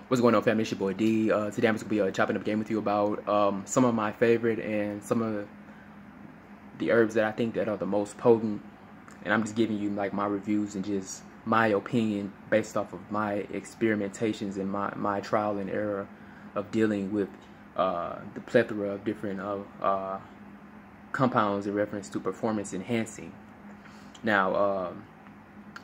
What's going on, family? It's your boy D. Today I'm just going to be chopping up a game with you about some of my favorite and some of the herbs that I think that are the most potent. And I'm just giving you like my reviews and just my opinion based off of my experimentations and my trial and error of dealing with the plethora of different compounds in reference to performance enhancing. Now,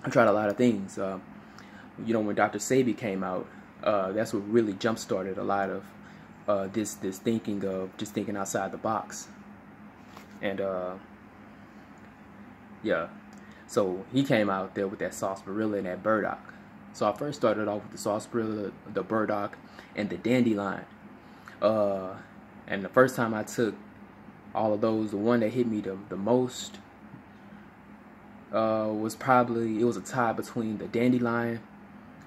I tried a lot of things. You know, when Dr. Sebi came out, that's what really jump-started a lot of this thinking of just thinking outside the box. And yeah, so he came out there with that sarsaparilla and that burdock. So I first started off with the sarsaparilla, the burdock, and the dandelion. And the first time I took all of those, the one that hit me the most was probably, it was a tie between the dandelion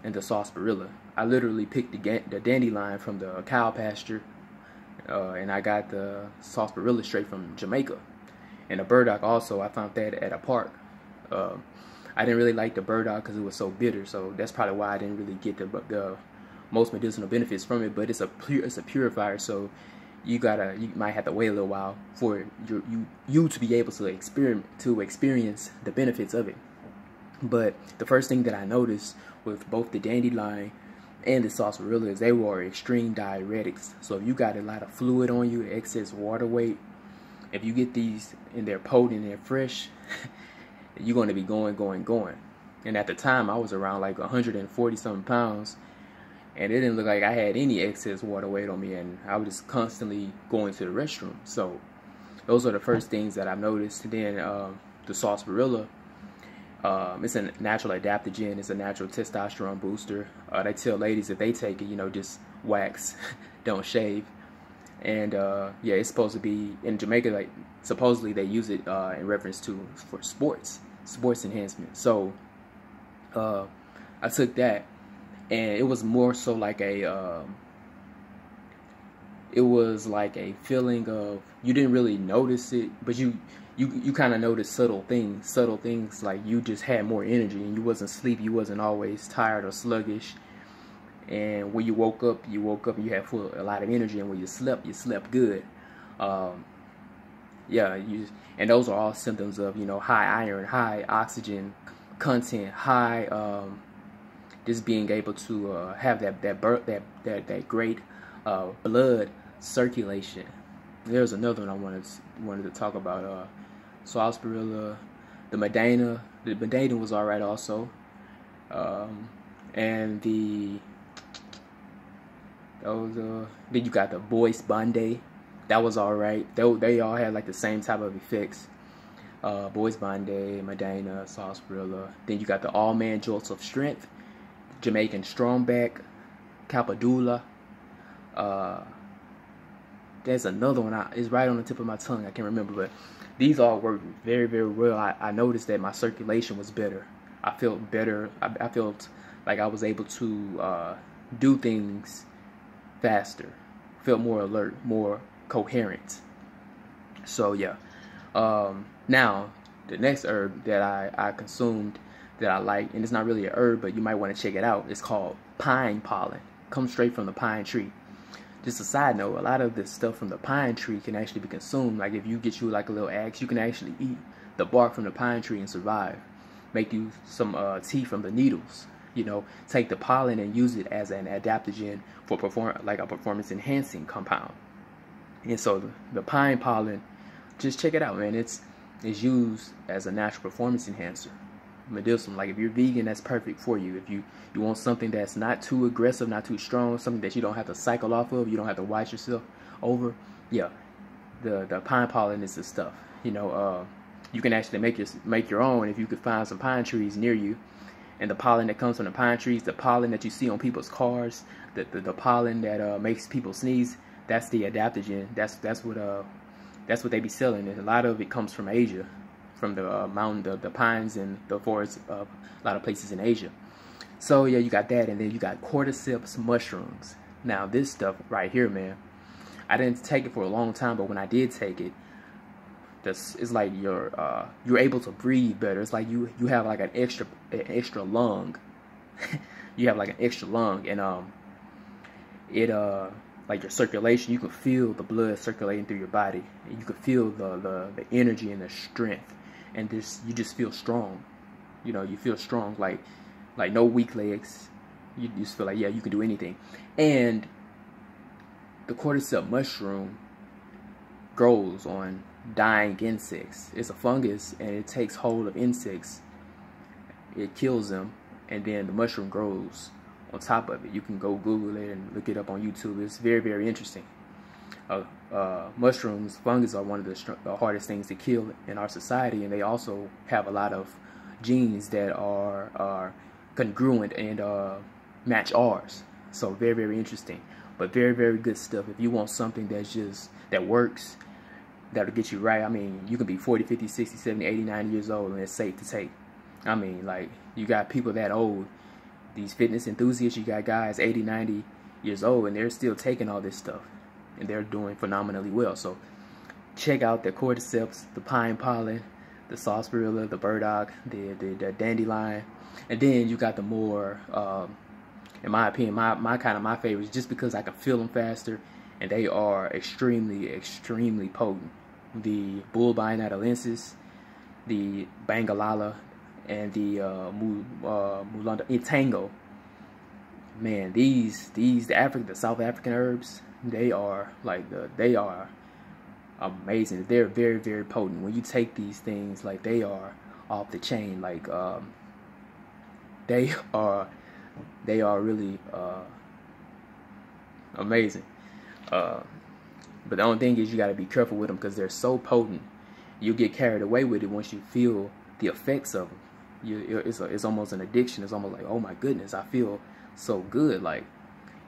and the sarsaparilla. I literally picked the dandelion from the cow pasture, and I got the sarsaparilla straight from Jamaica. And the burdock also, I found that at a park. I didn't really like the burdock because it was so bitter, so that's probably why I didn't really get the most medicinal benefits from it. But it's a purifier, so you might have to wait a little while for you to be able to experience the benefits of it. But the first thing that I noticed with both the dandelion and the sarsaparilla is they were extreme diuretics. So if you got a lot of fluid on you, excess water weight, if you get these and they're potent and they're fresh, you're going to be going. And at the time, I was around like 140 something pounds, and it didn't look like I had any excess water weight on me, and I was just constantly going to the restroom. So those are the first things that I noticed. Then the sarsaparilla, it's a natural adaptogen. It's a natural testosterone booster. They tell ladies if they take it, you know, just wax, don't shave. And yeah, it's supposed to be in Jamaica. Like supposedly they use it in reference for sports enhancement. So I took that, and it was more so like it was like a feeling of, you didn't really notice it, but you kind of noticed subtle things like you just had more energy and you wasn't sleepy, you wasn't always tired or sluggish. And when you woke up and you had a lot of energy, and when you slept good. Yeah, and those are all symptoms of, you know, high iron, high oxygen content, high just being able to have that great blood circulation. There's another one I wanted to talk about. Sarsaparilla, the Medina. The Medina was alright also, and then you got the Bois Bande. That was alright. They all had like the same type of effects. Bois Bande, Medina, sarsaparilla. Then you got the All Man Jolts of Strength, Jamaican Strongback, Capadula. There's another one. It's right on the tip of my tongue. I can't remember, but these all worked very, very well. I noticed that my circulation was better. I felt better. I felt like I was able to do things faster. Felt more alert, more coherent. So yeah. Now the next herb that I consumed that I like, and it's not really a herb, but you might want to check it out. It's called pine pollen. Comes straight from the pine tree. Just a side note, a lot of this stuff from the pine tree can actually be consumed. Like if you get you like a little axe, you can actually eat the bark from the pine tree and survive. Make you some tea from the needles. You know, take the pollen and use it as an adaptogen for like a performance enhancing compound. And so the pine pollen, just check it out, man. It's used as a natural performance enhancer. Medicinal. Like if you're vegan, that's perfect for you. If you want something that's not too aggressive, not too strong, something that you don't have to cycle off of, you don't have to watch yourself over, yeah, the pine pollen is the stuff. You know, you can actually make your own if you could find some pine trees near you. And the pollen that comes from the pine trees, the pollen that you see on people's cars, the pollen that makes people sneeze, that's the adaptogen. That's what they be selling, and a lot of it comes from Asia, from the the pines and the forests of a lot of places in Asia. So yeah, you got that, and then you got cordyceps mushrooms. Now this stuff right here, man, I didn't take it for a long time, but when I did take it, it's like you're able to breathe better. It's like you have like an extra lung. You have like an extra lung, and it like your circulation, you can feel the blood circulating through your body. You can feel the energy and the strength, and you just feel strong. You know, you feel strong, like no weak legs. You just feel like, yeah, you can do anything. And the cordyceps mushroom grows on dying insects. It's a fungus, and it takes hold of insects. It kills them, and then the mushroom grows on top of it. You can go Google it and look it up on YouTube. It's very, very interesting. Mushrooms, fungus are one of the hardest things to kill in our society, and they also have a lot of genes that are congruent and match ours. So very, very interesting, but very, very good stuff. If you want something that works, that'll get you right. I mean, you can be 40, 50, 60, 70, 80, 90 years old, and it's safe to take. I mean, like, you got people that old, these fitness enthusiasts, you got guys 80, 90 years old, and they're still taking all this stuff, and they're doing phenomenally well. So check out the cordyceps, the pine pollen, the sarsaparilla, the burdock, the dandelion, and then you got the more, in my opinion, my favorites, just because I can feel them faster, and they are extremely, extremely potent. The Bulbine natalensis, the Bangalala, and the Mulanda Itango. Man, the South African herbs, they are amazing. They're very, very potent. When you take these things, like, they are off the chain. Like, they are really amazing. But the only thing is, you got to be careful with them because they're so potent. You get carried away with it once you feel the effects of them. It's almost an addiction. It's almost like, oh my goodness, I feel so good. Like,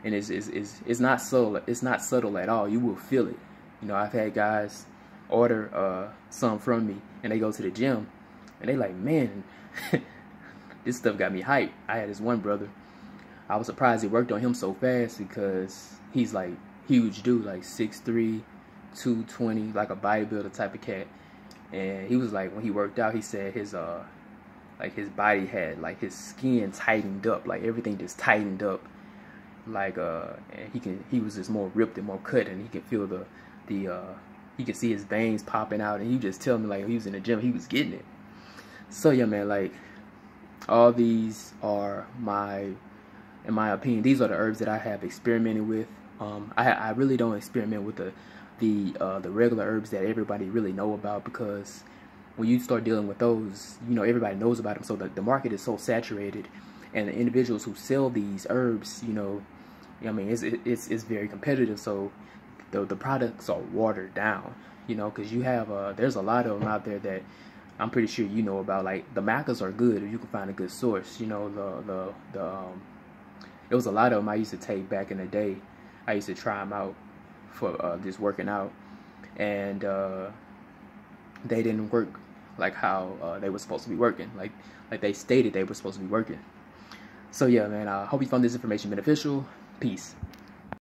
and it's not subtle. It's not subtle at all. You will feel it. You know, I've had guys order some from me, and they go to the gym, and they like, man, this stuff got me hyped. I had this one brother. I was surprised it worked on him so fast because he's like huge dude, like 6'3", 220, like a bodybuilder type of cat. And he was like, when he worked out, he said his body had, like, his skin tightened up, like everything just tightened up, like and he was just more ripped and more cut, and he could feel he could see his veins popping out, and he just tell me, like, he was in the gym, he was getting it. So yeah, man, like, all these are in my opinion, these are the herbs that I have experimented with. I really don't experiment with the regular herbs that everybody really know about, because when you start dealing with those, you know, everybody knows about them. So the market is so saturated, and the individuals who sell these herbs, you know, I mean, it's very competitive. So the products are watered down, you know, because you have there's a lot of them out there that I'm pretty sure you know about. Like, the macas are good if you can find a good source. You know, there was a lot of them I used to take back in the day. I used to try them out for just working out, and they didn't work like how they were supposed to be working, like they stated they were supposed to be working. So yeah, man, I hope you found this information beneficial. Peace.